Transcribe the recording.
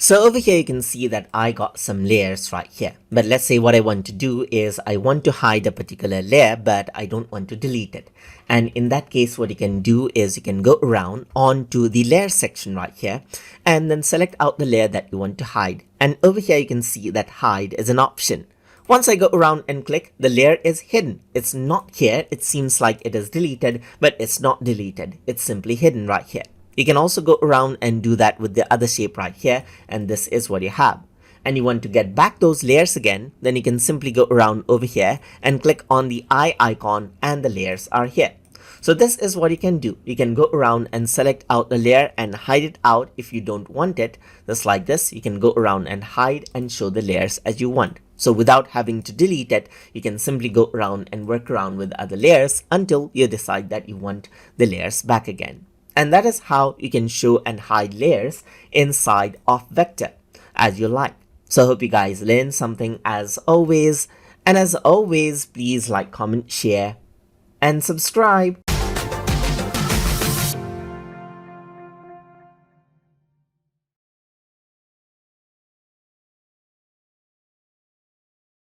So over here you can see that I got some layers right here. But let's say what I want to do is I want to hide a particular layer, but I don't want to delete it. And in that case, what you can do is you can go around onto the layer section right here and then select out the layer that you want to hide. And over here you can see that hide is an option. Once I go around and click, the layer is hidden. It's not here. It seems like it is deleted, but it's not deleted. It's simply hidden right here. You can also go around and do that with the other shape right here, and this is what you have. And you want to get back those layers again, then you can simply go around over here and click on the eye icon and the layers are here. So this is what you can do. You can go around and select out the layer and hide it out if you don't want it. Just like this, you can go around and hide and show the layers as you want. So without having to delete it, you can simply go around and work around with other layers until you decide that you want the layers back again. And that is how you can show and hide layers inside of Vectr as you like. So I hope you guys learned something as always. And as always, please like, comment, share, and subscribe.